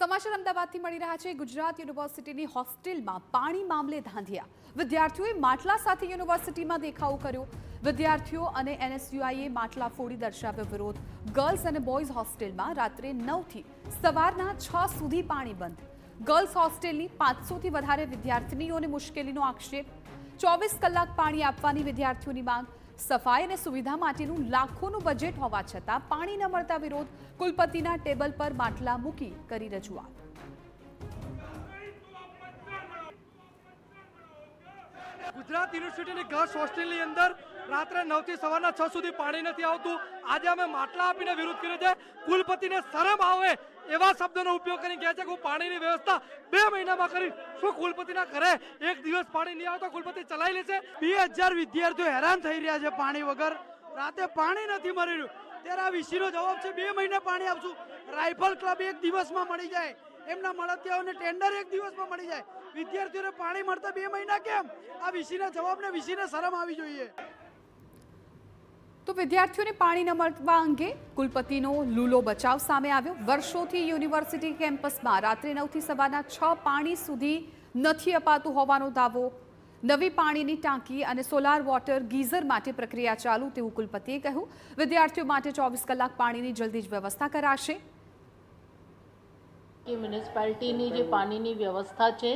સમાચાર અમદાવાદથી મળી રહ્યા છે। ગુજરાત યુનિવર્સિટીની હોસ્ટેલમાં પાણી મામલે ધાંધિયા। વિદ્યાર્થીઓએ માટલા સાથે યુનિવર્સિટીમાં દેખાવો કર્યો। વિદ્યાર્થીઓ અને એનએસયુઆઈએ માટલા ફોડી દર્શાવ્યો વિરોધ। ગર્લ્સ અને બોયઝ હોસ્ટેલમાં રાત્રે 9 થી સવારના 6 સુધી પાણી બંધ। ગર્લ્સ હોસ્ટેલની 500થી વધારે વિદ્યાર્થીનીઓને મુશ્કેલીનો આક્ષેપ। 24 કલાક પાણી આપવાની વિદ્યાર્થીઓની માંગ। સફાઈ અને સુવિધા માટેનું લાખોનું બજેટ હોવા છતાં પાણી ન મળતા વિરોધ। કુલપતિના ટેબલ પર માટલા મૂકી કરી રજૂઆત। ગુજરાત યુનિવર્સિટીની ગર્લ્સ હોસ્ટેલની અંદર રાત્રે 9 થી સવારના 6 સુધી પાણી નથી આવતું। આજે અમે માટલા આપીને વિરોધ કર્યો છે। કુલપતિને શરમ આવે એવા શબ્દોનો ઉપયોગ કરીને કહે છે કે હું પાણીની વ્યવસ્થા 2 મહિનામાં કરીશ। શું કુલપતિના ઘરે એક દિવસ પાણી નહીં આવતો કુલપતિ ચલાવી લેશે? 2000 વિદ્યાર્થીઓ હેરાન થઈ રહ્યા છે પાણી વગર। રાતે પાણી નથી મળી રહ્યું ત્યારે આ વીસીનો જવાબ છે 2 મહિને પાણી આપશું। રાઇફલ ક્લબ એક દિવસમાં મળી જાય, એમના મળતિયાઓને ટેન્ડર એક દિવસમાં મળી જાય, વિદ્યાર્થીઓને પાણી મળતા 2 મહિના કેમ? આ વીસીના જવાબને વીસીને શરમ આવી જોઈએ। તો વિદ્યાર્થીઓને પાણી ન મળવા અંગે કુલપતિનો લૂલો બચાવ સામે આવ્યો। વર્ષોથી યુનિવર્સિટી કેમ્પસમાં રાત્રે 9 થી સવારના 6 પાણી સુધી નથી અપાતું હોવાનો દાવો। નવી પાણીની ટાંકી અને સોલાર વોટર ગીઝર માટે પ્રક્રિયા ચાલુ તેવું કુલપતિએ કહ્યું। વિદ્યાર્થીઓ માટે 24 કલાક પાણીની જલ્દી જ વ્યવસ્થા કરાશે। મ્યુનિસિપાલિટીની જે પાણીની વ્યવસ્થા છે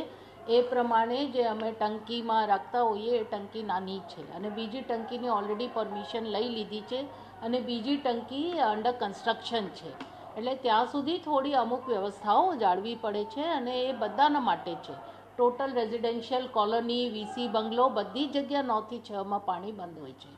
એ પ્રમાણે જે અમે ટંકીમાં રાખતા હોઈએ એ ટંકી નાની છે અને બીજી ટંકીની ઓલરેડી પરમિશન લઈ લીધી છે અને બીજી ટંકી અંડર કન્સ્ટ્રક્શન છે, એટલે ત્યાં સુધી થોડી અમુક વ્યવસ્થાઓ જાળવી પડે છે અને એ બધાના માટે છે। ટોટલ રેઝિડેન્શિયલ કોલોની, વીસી બંગલો બધી જગ્યા 9 થી 6માં પાણી બંધ હોય છે।